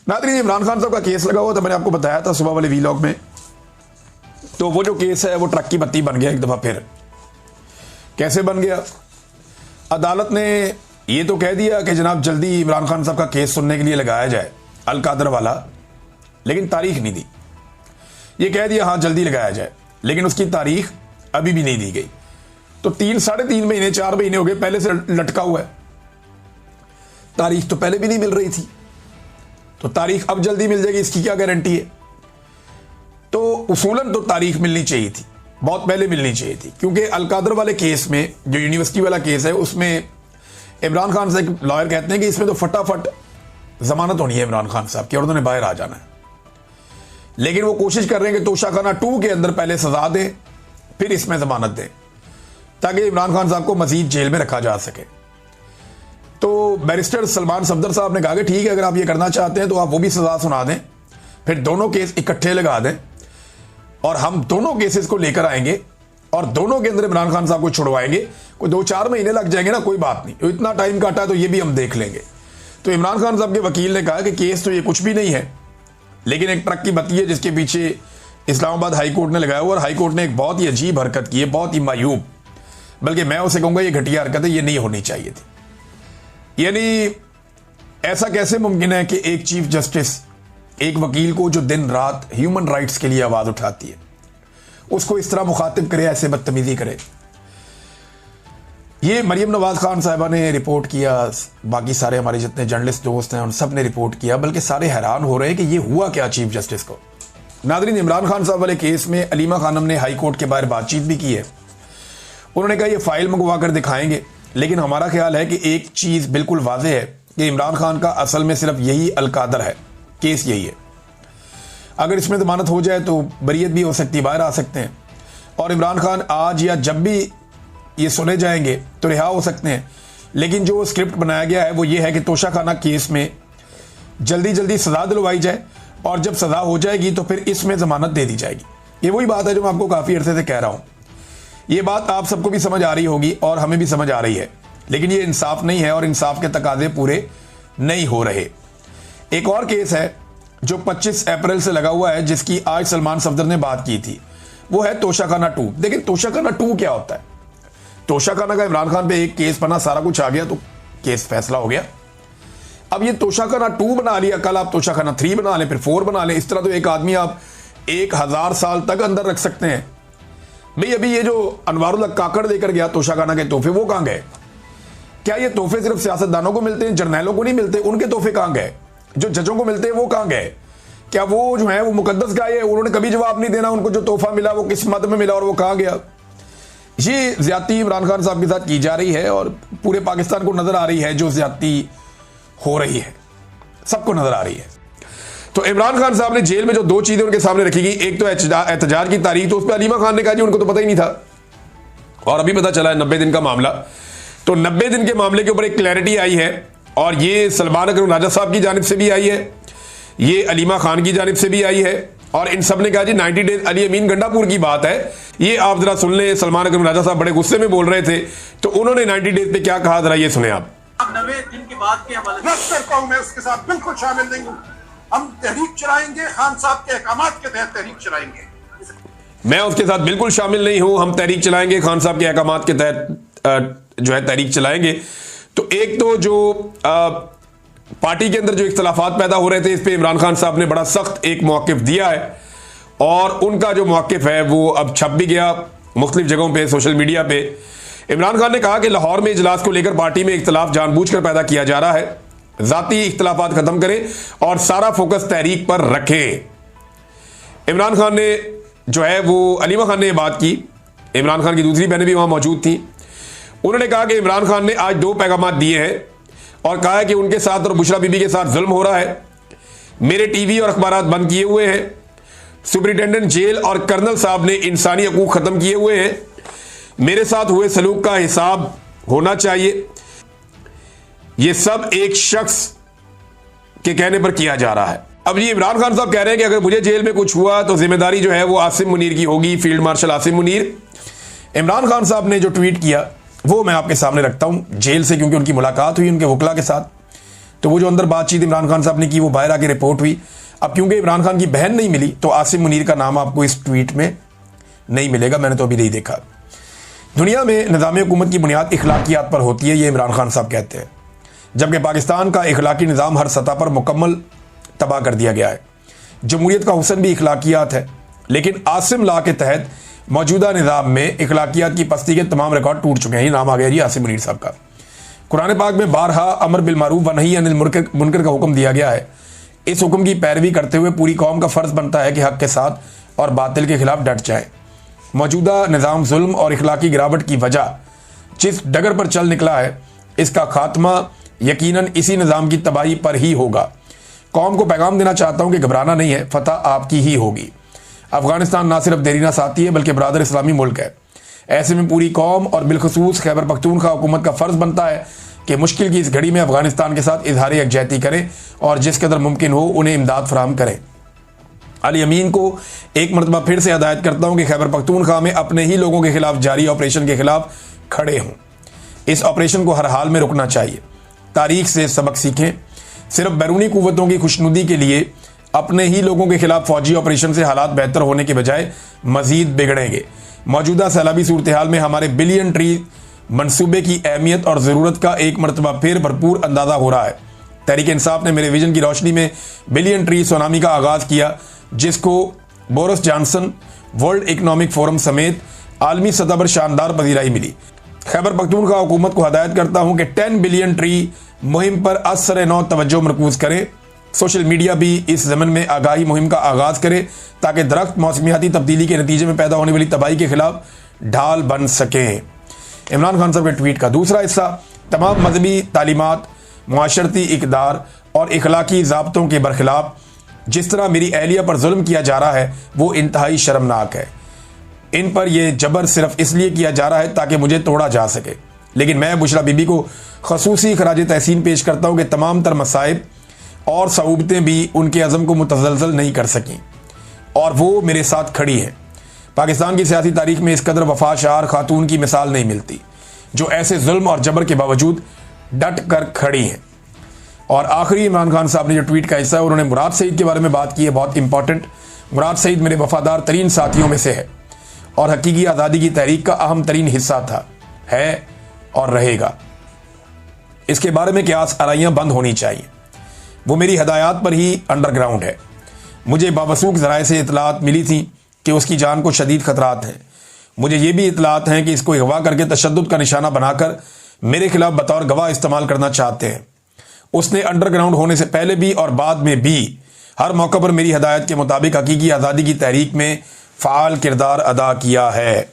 नाज़रीन, इमरान खान साहब का केस लगा हुआ था, मैंने आपको बताया था सुबह वाले वीलॉग में। तो वो जो केस है वो ट्रक की बत्ती बन गया एक दफ़ा फिर। कैसे बन गया? अदालत ने ये तो कह दिया कि जनाब जल्दी इमरान खान साहब का केस सुनने के लिए लगाया जाए, अल कादर वाला, लेकिन तारीख नहीं दी। ये कह दिया हाँ जल्दी लगाया जाए, लेकिन उसकी तारीख अभी भी नहीं दी गई। तो 3-3.5 महीने 4 महीने हो गए पहले से लटका हुआ है। तारीख तो पहले भी नहीं मिल रही थी, तो तारीख अब जल्दी मिल जाएगी इसकी क्या गारंटी है? तो उसूलन तो तारीख मिलनी चाहिए थी, बहुत पहले मिलनी चाहिए थी, क्योंकि अल कादर वाले केस में, जो यूनिवर्सिटी वाला केस है, उसमें इमरान खान से एक लॉयर कहते हैं कि इसमें तो फटाफट जमानत होनी है इमरान खान साहब की और उन्होंने बाहर आ जाना है। लेकिन वो कोशिश कर रहे हैं कि तोशाखाना 2 के अंदर पहले सजा दें, फिर इसमें जमानत दें, ताकि इमरान खान साहब को मजीद जेल में रखा जा सके। तो बैरिस्टर सलमान सफदर साहब ने कहा कि ठीक है, अगर आप ये करना चाहते हैं तो आप वो भी सजा सुना दें, फिर दोनों केस इकट्ठे लगा दें और हम दोनों केसेस को लेकर आएंगे और दोनों के अंदर इमरान खान साहब को छुड़वाएंगे। कोई 2-4 महीने लग जाएंगे ना, कोई बात नहीं, तो इतना टाइम काटा है तो ये भी हम देख लेंगे। तो इमरान खान साहब के वकील ने कहा कि केस तो ये कुछ भी नहीं है, लेकिन एक ट्रक की बत्ती है जिसके पीछे इस्लामाबाद हाई कोर्ट ने लगाया हुआ, और हाई कोर्ट ने एक बहुत ही अजीब हरकत की है, बहुत ही मायूब, बल्कि मैं उसे कहूंगा ये घटिया हरकत है, ये नहीं होनी चाहिए थी। यानी ऐसा कैसे मुमकिन है कि एक चीफ जस्टिस एक वकील को जो दिन रात ह्यूमन राइट्स के लिए आवाज उठाती है, उसको इस तरह मुखातिब करे, ऐसे बदतमीजी करे? ये मरियम नवाज खान साहिबा ने रिपोर्ट किया, बाकी सारे हमारे जितने जर्नलिस्ट दोस्त हैं उन सब ने रिपोर्ट किया, बल्कि सारे हैरान हो रहे हैं कि ये हुआ क्या चीफ जस्टिस को। नाज़रीन, इमरान खान साहब वाले केस में अलीमा खानम ने हाई कोर्ट के बाहर बातचीत भी की है। उन्होंने कहा ये फाइल मंगवा कर दिखाएंगे, लेकिन हमारा ख्याल है कि एक चीज बिल्कुल वाज़ेह है कि इमरान खान का असल में सिर्फ यही अल कादर है, केस यही है। अगर इसमें जमानत हो जाए तो बरीयत भी हो सकती है, बाहर आ सकते हैं, और इमरान खान आज या जब भी ये सुने जाएंगे तो रिहा हो सकते हैं। लेकिन जो स्क्रिप्ट बनाया गया है वो ये है कि तोशाखाना केस में जल्दी जल्दी सजा दिलवाई जाए, और जब सजा हो जाएगी तो फिर इसमें जमानत दे दी जाएगी। ये वही बात है जो मैं आपको काफ़ी अरसे से कह रहा हूँ। ये बात आप सबको भी समझ आ रही होगी और हमें भी समझ आ रही है, लेकिन ये इंसाफ नहीं है और इंसाफ के तकाजे पूरे नहीं हो रहे। एक और केस है जो 25 अप्रैल से लगा हुआ है, जिसकी आज सलमान सफदर ने बात की थी, वो है तोशाखाना 2। देखिए तोशाखाना 2 क्या होता है? तोशाखाना का इमरान खान पे एक केस बना, सारा कुछ आ गया, तो केस फैसला हो गया। अब ये तोशाखाना 2 बना लिया, कल आप तोशाखाना 3 बना लें, फिर 4 बना लें। इस तरह तो एक आदमी आप 1000 साल तक अंदर रख सकते हैं। भाई अभी ये जो अनवारुल्लाह काकड़ लेकर गया तोशाखाना के तोहफे, वो कहां गए? क्या ये तोहफे सिर्फ सियासतदानों को मिलते हैं, जर्नैलों को नहीं मिलते? उनके तोहफे कहां गए? जो जजों को मिलते हैं वो कहां गए? क्या वो जो है वो मुकद्दस गाय है? उन्होंने कभी जवाब नहीं देना, उनको जो तोहफा मिला वो किस मद में मिला और वो कहां गया? ये ज्यादती इमरान खान साहब के साथ की जा रही है और पूरे पाकिस्तान को नजर आ रही है जो ज्यादती हो रही है, सबको नजर आ रही है। तो इमरान खान साहब ने जेल में जो 2 चीजें उनके सामने रखी गई, एक तो एहतजाज की तारीख, तो उस पर अलीमा खान ने कहा जी उनको तो पता ही नहीं था, और अभी पता चला है 90 दिन का मामला। तो 90 दिन के मामले के ऊपर एक क्लैरिटी आई है, और ये सलमान अकरम राजा साहब की जानिब से भी आई है, ये अलीमा खान की जानिब से भी आई है, और इन सब ने कहा जी 90 डेज। अली अमीन गंडापुर की बात है, ये आप जरा सुन लें। सलमान अकरम राजा साहब बड़े गुस्से में बोल रहे थे, तो उन्होंने 90 डेज पे क्या कहा, जरा ये सुने आप। 90 दिन के बाद के हवाले मैं उसके साथ बिल्कुल शामिल नहीं हूँ। हम तहरीक चलाएंगे, खान साहब के अहकामात के तहत तहरीक चलाएंगे। मैं उसके साथ बिल्कुल शामिल नहीं हूं, हम तहरीक चलाएंगे, खान साहब के अहकामात के तहत जो है तहरीक चलाएंगे। तो एक तो जो पार्टी के अंदर जो इख्तलाफात पैदा हो रहे थे, इस पे इमरान खान साहब ने बड़ा सख्त एक मौक़िफ़ दिया है, और उनका जो मौक़िफ़ है वो अब छप भी गया मुख्तलिफ जगहों पे, सोशल मीडिया पे। इमरान खान ने कहा कि लाहौर में इजलास को लेकर पार्टी में इख्तलाफ जानबूझकर पैदा किया जा रहा है, ज़ाती इख्तलाफात खत्म करें और सारा फोकस तहरीक पर रखें। इमरान खान ने जो है वो, अलीमा खान ने ये बात की, इमरान खान की दूसरी बहनें भी वहाँ मौजूद थी। उन्होंने कहा कि इमरान खान ने आज 2 पैगाम दिए हैं और कहा है कि उनके साथ और बुशरा बीबी के साथ जुल्म हो रहा है, मेरे टीवी और अखबारात बंद किए हुए हैं, सुपरिटेंडेंट जेल और कर्नल साहब ने इंसानी हकूक ख़त्म किए हुए हैं, मेरे साथ हुए सलूक का हिसाब होना चाहिए। ये सब एक शख्स के कहने पर किया जा रहा है। अब ये इमरान खान साहब कह रहे हैं कि अगर मुझे जेल में कुछ हुआ तो जिम्मेदारी जो है वो आसिम मुनीर की होगी, फील्ड मार्शल आसिम मुनीर। इमरान खान साहब ने जो ट्वीट किया वो मैं आपके सामने रखता हूं जेल से, क्योंकि उनकी मुलाकात हुई उनके वकला के साथ। तो तो वो जो अंदर बातचीत इमरान खान साहब ने की वो बाहर आके रिपोर्ट हुई। अब क्योंकि इमरान खान की बहन नहीं मिली तो आसिम मुनीर का नाम आपको इस ट्वीट में नहीं मिलेगा, मैंने तो अभी नहीं देखा। दुनिया में निज़ाम हुकूमत की बुनियाद इखलाकियात पर होती है, ये इमरान खान साहब कहते हैं, जबकि पाकिस्तान का इखलाकी निज़ाम हर सतह पर मुकम्मल तबाह कर दिया गया है। जमहूरियत का हुस्न भी इखलाकियात है, लेकिन आसिम ला के तहत मौजूदा निज़ाम में इखलाकियात की पस्ती के तमाम रिकॉर्ड टूट चुके हैं। ये नाम आ गया जी आसिम मुनीर साहब का। कुरान पाक में बारहा अमर बिल मारूफ व नही अनिल मुनकर का हुक्म दिया गया है। इस हुक्म की पैरवी करते हुए पूरी कौम का फ़र्ज़ बनता है कि हक़ के साथ और बातिल के खिलाफ डट जाए। मौजूदा निज़ाम जुल्म और इखलाकी गिरावट की वजह जिस डगर पर चल निकला है, इसका खात्मा यकीनन इसी निज़ाम की तबाही पर ही होगा। कौम को पैगाम देना चाहता हूँ कि घबराना नहीं है, फतह आपकी ही होगी। अफगानिस्तान ना सिर्फ देरीना साथी है बल्कि बरादर इस्लामी मुल्क है। ऐसे में पूरी कौम और बिलखसूस खैबर पख्तूनख्वा हुकूमत का फ़र्ज़ बनता है कि मुश्किल की इस घड़ी में अफगानिस्तान के साथ इजहार यकजहती करें और जिस कदर मुमकिन हो उन्हें इमदाद फराहम करें। अली अमीन को एक मरतबा फिर से हिदायत करता हूँ कि खैबर पख्तूनख्वा में अपने ही लोगों के खिलाफ जारी ऑपरेशन के खिलाफ खड़े हों। इस ऑपरेशन को हर हाल में रुकना चाहिए। तारीख से सबक सीखें। सिर्फ बैरूनी कुव्वतों की खुशनुदी के लिए अपने ही लोगों के खिलाफ फौजी ऑपरेशन से हालात बेहतर होने के बजाय मजीद बिगड़ेंगे। मौजूदा सैलाबी सूरत हाल में हमारे बिलियन ट्री मनसूबे की अहमियत और ज़रूरत का एक मरतबा फिर भरपूर अंदाज़ा हो रहा है। तहरीक इंसाफ ने मेरे विजन की रोशनी में बिलियन ट्री सुनामी का आगाज़ किया, जिसको Boris Johnson world economic forum समेत आलमी सतह पर शानदार पजीराई मिली। खैबर पख्तूनख्वा हुकूमत को हदायत करता हूँ कि 10 बिलियन ट्री मुहिम पर असर नौ तवज्जो मरकूज करें। सोशल मीडिया भी इस ज़मन में आगाही मुहिम का आगाज़ करे ताकि दरख्त मौसमियाती तब्दीली के नतीजे में पैदा होने वाली तबाही के खिलाफ ढाल बन सकें। इमरान खान साहब के ट्वीट का दूसरा हिस्सा, तमाम मजहबी तालीमात, मुआशरती इक़दार और इखलाकी ज़ाब्तों के बरखिलाफ जिस तरह मेरी अहलिया पर जुल्म किया जा रहा है वो इंतहाई शर्मनाक है। इन पर यह जबर सिर्फ इसलिए किया जा रहा है ताकि मुझे तोड़ा जा सके, लेकिन मैं बुशरा बीबी को खसूसी खराज तहसीन पेश करता हूँ कि तमाम तर मसाइब और सऊबतें भी उनके अज़म को मुतज़लज़ल नहीं कर सकीं और वो मेरे साथ खड़ी हैं। पाकिस्तान की सियासी तारीख में इस कदर वफाशार खातून की मिसाल नहीं मिलती जो ऐसे जुल्म और जबर के बावजूद डट कर खड़ी हैं। और आखिरी इमरान खान साहब ने जो ट्वीट का हिस्सा है उन्होंने मुराद सईद के बारे में बात की है, बहुत इंपॉर्टेंट। मुराद सईद मेरे वफादार तरीन साथियों में से है और हकीकी आज़ादी की तहरीक का अहम तरीन हिस्सा था, है और रहेगा। इसके बारे में क़यास आराइयाँ बंद होनी चाहिए। वो मेरी हदायत पर ही अंडरग्राउंड है। मुझे बावसूख ज़राए से इतलात मिली थी कि उसकी जान को शदीद खतरात हैं। मुझे ये भी इतलात हैं कि इसको अगवा करके तशद्दुद का निशाना बनाकर मेरे खिलाफ बतौर गवाह इस्तेमाल करना चाहते हैं। उसने अंडरग्राउंड होने से पहले भी और बाद में भी हर मौका पर मेरी हदायत के मुताबिक हकीकी आज़ादी की तहरीक में फ़ाल किरदार अदा किया है।